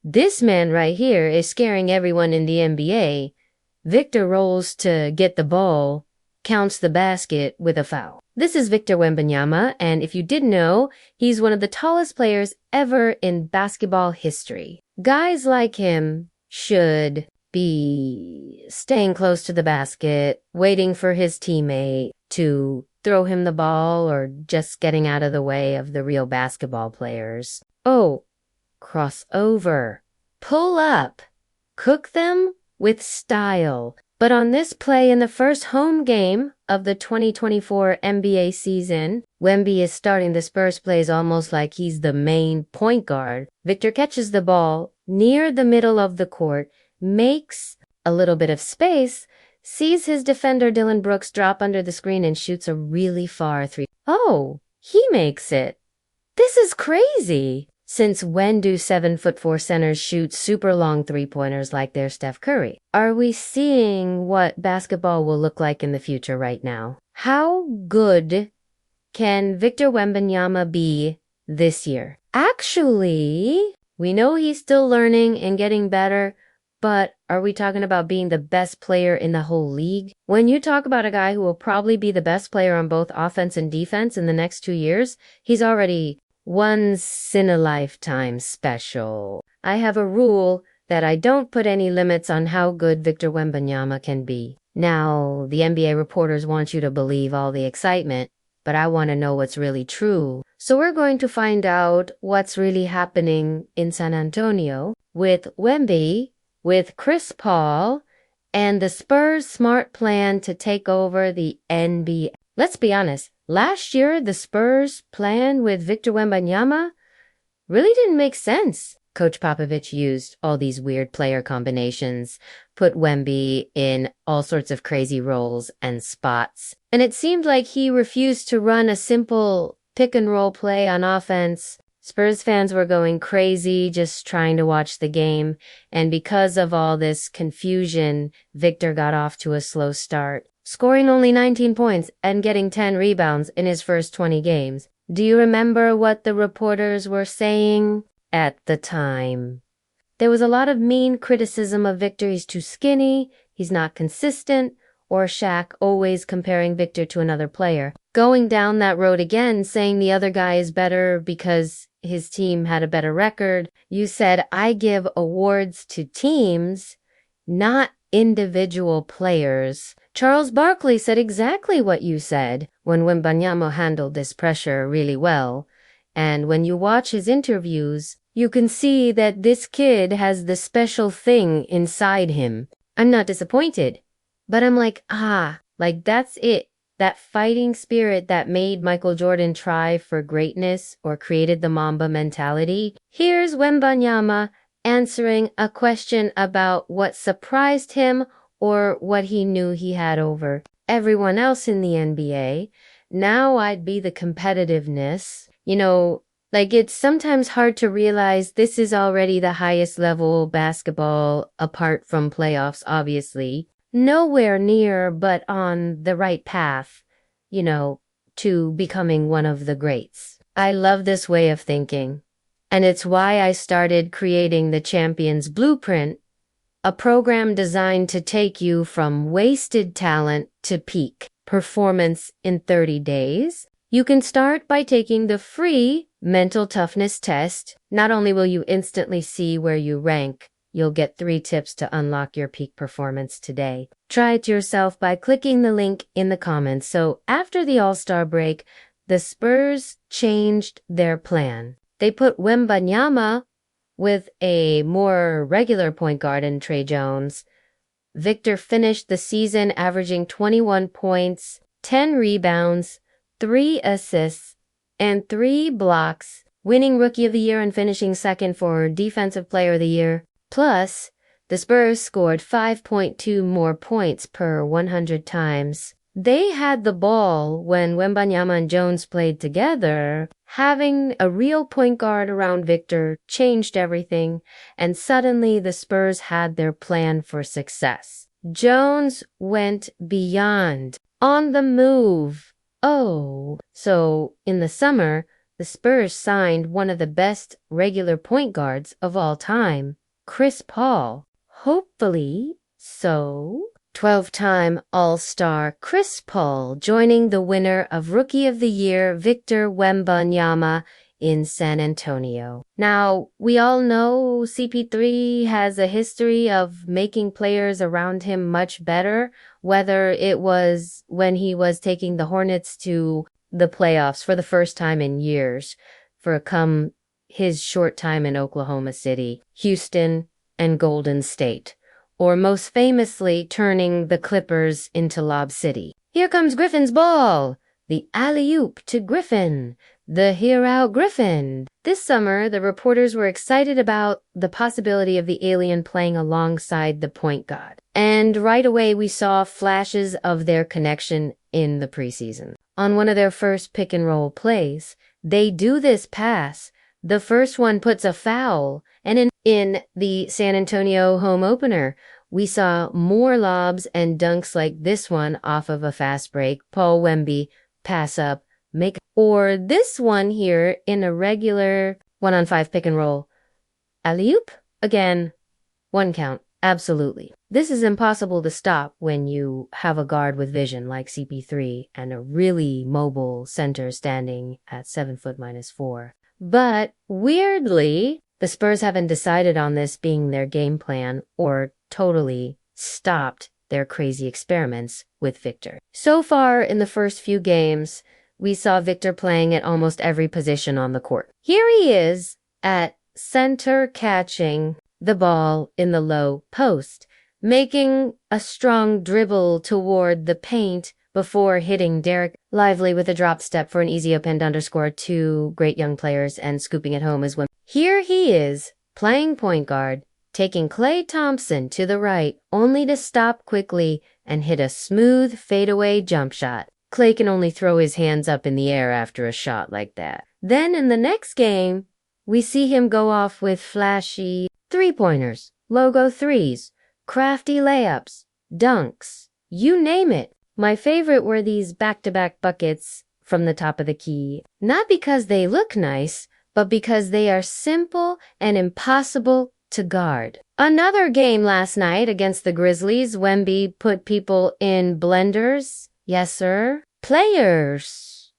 This man right here is scaring everyone in the NBA. Victor rolls to get the ball, counts the basket with a foul. This is Victor Wembanyama, and if you didn't know, he's one of the tallest players ever in basketball history. Guys like him should be staying close to the basket, waiting for his teammate to throw him the ball, or just getting out of the way of the real basketball players. Oh, cross over, pull up, cook them with style. But on this play in the first home game of the 2024 NBA season, Wemby is starting the Spurs plays almost like he's the main point guard. Victor catches the ball near the middle of the court, makes a little bit of space, sees his defender Dylan Brooks drop under the screen and shoots a really far three. Oh, he makes it. This is crazy. Since when do 7'4" centers shoot super long three-pointers like they're Steph Curry? Are we seeing what basketball will look like in the future right now? How good can Victor Wembanyama be this year? Actually, we know he's still learning and getting better, but are we talking about being the best player in the whole league? When you talk about a guy who will probably be the best player on both offense and defense in the next 2 years, he's already once-in-a-lifetime special. I have a rule that I don't put any limits on how good Victor Wembanyama can be. Now, the NBA reporters want you to believe all the excitement, but I want to know what's really true. So we're going to find out what's really happening in San Antonio with Wemby, with Chris Paul, and the Spurs' smart plan to take over the NBA. Let's be honest. Last year, the Spurs' plan with Victor Wembanyama really didn't make sense. Coach Popovich used all these weird player combinations, put Wemby in all sorts of crazy roles and spots, and it seemed like he refused to run a simple pick-and-roll play on offense. Spurs fans were going crazy just trying to watch the game, and because of all this confusion, Victor got off to a slow start, scoring only 19 points and getting 10 rebounds in his first 20 games. Do you remember what the reporters were saying at the time? There was a lot of mean criticism of Victor. He's too skinny, he's not consistent, or Shaq always comparing Victor to another player. Going down that road again, saying the other guy is better because his team had a better record. You said, I give awards to teams, not individual players. Charles Barkley said exactly what you said when Wembanyama handled this pressure really well. And when you watch his interviews, you can see that this kid has the special thing inside him. I'm not disappointed, but I'm like that's it. That fighting spirit that made Michael Jordan try for greatness or created the Mamba mentality. Here's Wembanyama answering a question about what surprised him or what he knew he had over everyone else in the NBA. Now I'd be the competitiveness. It's sometimes hard to realize this is already the highest level basketball apart from playoffs, obviously. Nowhere near, but on the right path, to becoming one of the greats. I love this way of thinking. And it's why I started creating the Champions Blueprint, a program designed to take you from wasted talent to peak performance in 30 days. You can start by taking the free mental toughness test. Not only will you instantly see where you rank, you'll get 3 tips to unlock your peak performance today. Try it yourself by clicking the link in the comments. So after the All-Star break, the Spurs changed their plan. They put Wembanyama with a more regular point guard in Trey Jones. Victor finished the season averaging 21 points, 10 rebounds, 3 assists, and 3 blocks, winning Rookie of the Year and finishing second for Defensive Player of the Year. Plus, the Spurs scored 5.2 more points per 100 times. They had the ball when Wembanyama and Jones played together. Having a real point guard around Victor changed everything, and suddenly the Spurs had their plan for success. Jones went beyond, on the move. Oh, so in the summer, the Spurs signed one of the best regular point guards of all time, Chris Paul. Hopefully so. 12-time All-Star Chris Paul joining the winner of Rookie of the Year Victor Wembanyama in San Antonio. Now, we all know CP3 has a history of making players around him much better, whether it was when he was taking the Hornets to the playoffs for the first time in years for his short time in Oklahoma City, Houston, and Golden State, or most famously turning the Clippers into Lob City. Here comes Griffin's ball! The alley-oop to Griffin! The here-out Griffin! This summer, the reporters were excited about the possibility of the alien playing alongside the point guard. And right away we saw flashes of their connection in the preseason. On one of their first pick-and-roll plays, they do this pass. The first one puts a foul, and in the San Antonio home opener, we saw more lobs and dunks like this one off of a fast break. Paul Wemby, pass up, or this one here in a regular 1-on-5 pick and roll. Alley-oop? Again, one count. Absolutely. This is impossible to stop when you have a guard with vision like CP3 and a really mobile center standing at 7 foot -4. But weirdly, the Spurs haven't decided on this being their game plan or totally stopped their crazy experiments with Victor. So far in the first few games, we saw Victor playing at almost every position on the court. Here he is at center catching the ball in the low post, making a strong dribble toward the paint before hitting Derek Lively with a drop step for an easy up and underscore. Two great young players and scooping it home as Wemby. Here he is playing point guard, taking Klay Thompson to the right, only to stop quickly and hit a smooth fadeaway jump shot. Klay can only throw his hands up in the air after a shot like that. Then in the next game, we see him go off with flashy three-pointers, logo threes, crafty layups, dunks, you name it. My favorite were these back-to-back buckets from the top of the key. Not because they look nice, but because they are simple and impossible to guard. Another game last night against the Grizzlies, Wemby put people in blenders. Yes, sir. Players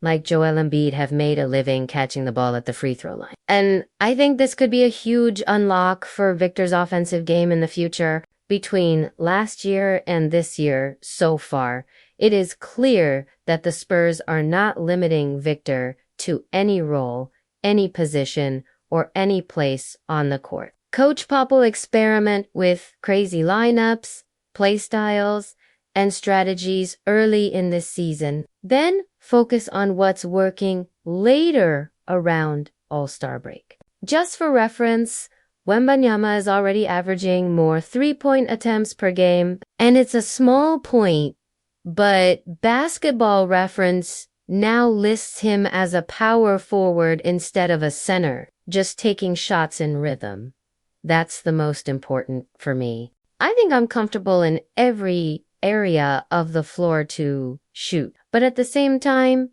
like Joel Embiid have made a living catching the ball at the free throw line. And I think this could be a huge unlock for Victor's offensive game in the future. Between last year and this year so far, it is clear that the Spurs are not limiting Victor to any role, any position, or any place on the court. Coach Pop will experiment with crazy lineups, play styles, and strategies early in the season, then focus on what's working later around All-Star break. Just for reference, Wembanyama is already averaging more three-point attempts per game, and it's a small point, but Basketball Reference now lists him as a power forward instead of a center, just taking shots in rhythm. That's the most important for me. I think I'm comfortable in every area of the floor to shoot. But at the same time,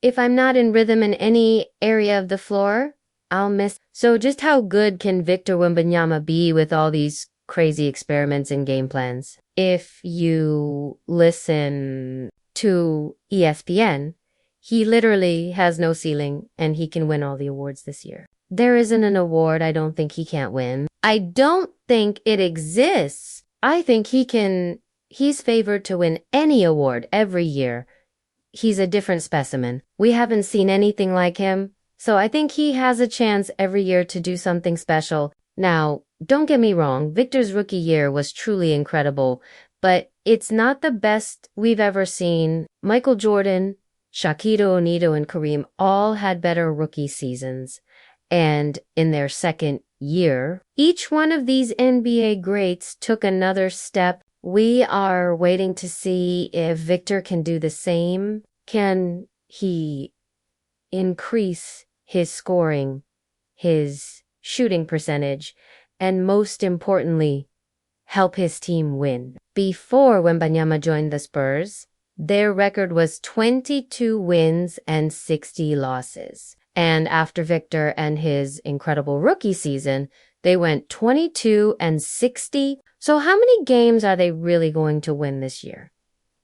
if I'm not in rhythm in any area of the floor, I'll miss. So just how good can Victor Wembanyama be with all these crazy experiments and game plans? If you listen to ESPN, he literally has no ceiling and he can win all the awards this year. There isn't an award I don't think he can't win. I don't think it exists. I think he's favored to win any award every year. He's a different specimen. We haven't seen anything like him, so I think he has a chance every year to do something special. Now, don't get me wrong, Victor's rookie year was truly incredible, but it's not the best we've ever seen. Michael Jordan, Shaquille O'Neal, and Kareem all had better rookie seasons. And in their second year, each one of these NBA greats took another step. We are waiting to see if Victor can do the same. Can he increase his scoring, his shooting percentage, and most importantly, help his team win? Before Wembanyama joined the Spurs, Their record was 22 wins and 60 losses. And after Victor and his incredible rookie season, they went 22 and 60. So how many games are they really going to win this year?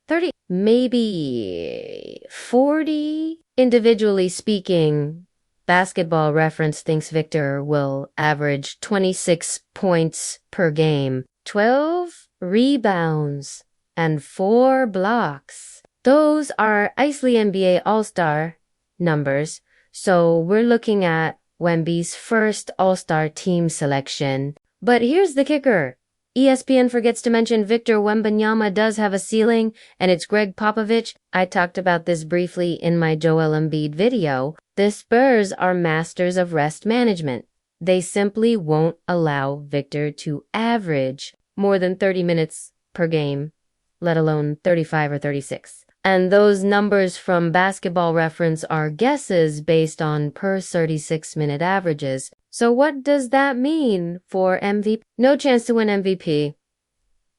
30, maybe 40? Individually speaking, Basketball Reference thinks Victor will average 26 points per game, 12 rebounds, and 4 blocks. Those are Isley NBA All-Star numbers, so we're looking at Wemby's first All-Star team selection. But here's the kicker. ESPN forgets to mention Victor Wembanyama does have a ceiling, and it's Greg Popovich. I talked about this briefly in my Joel Embiid video. The Spurs are masters of rest management. They simply won't allow Victor to average more than 30 minutes per game, let alone 35 or 36. And those numbers from Basketball Reference are guesses based on per 36-minute averages. So what does that mean for MVP? No chance to win MVP.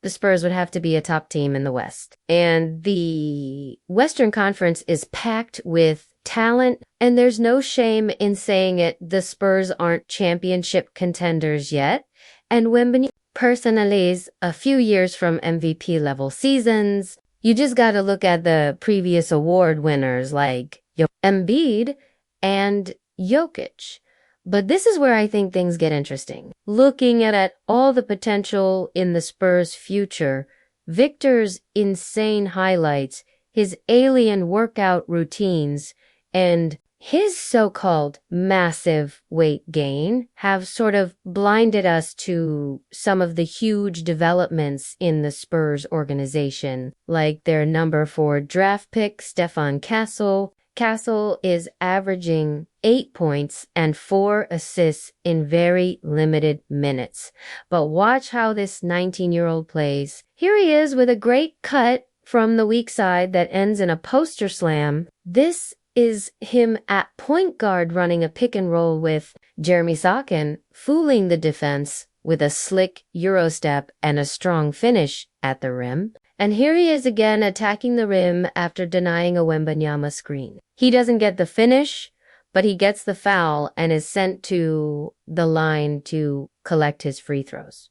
The Spurs would have to be a top team in the West. And the Western Conference is packed with talent, and there's no shame in saying it. The Spurs aren't championship contenders yet. And Wembanyama personally is a few years from MVP level seasons. You just got to look at the previous award winners like Embiid and Jokic. But this is where I think things get interesting. Looking at all the potential in the Spurs' future, Victor's insane highlights, his alien workout routines, and his so-called massive weight gain have sort of blinded us to some of the huge developments in the Spurs organization, like their number 4 draft pick, Stefan Castle. Castle is averaging 8 points and 4 assists in very limited minutes. But watch how this 19-year-old plays. Here he is with a great cut from the weak side that ends in a poster slam. This is him at point guard running a pick and roll with Jeremy Sochan, fooling the defense with a slick Euro step and a strong finish at the rim. And here he is again attacking the rim after denying a Wembanyama screen. He doesn't get the finish, but he gets the foul and is sent to the line to collect his free throws.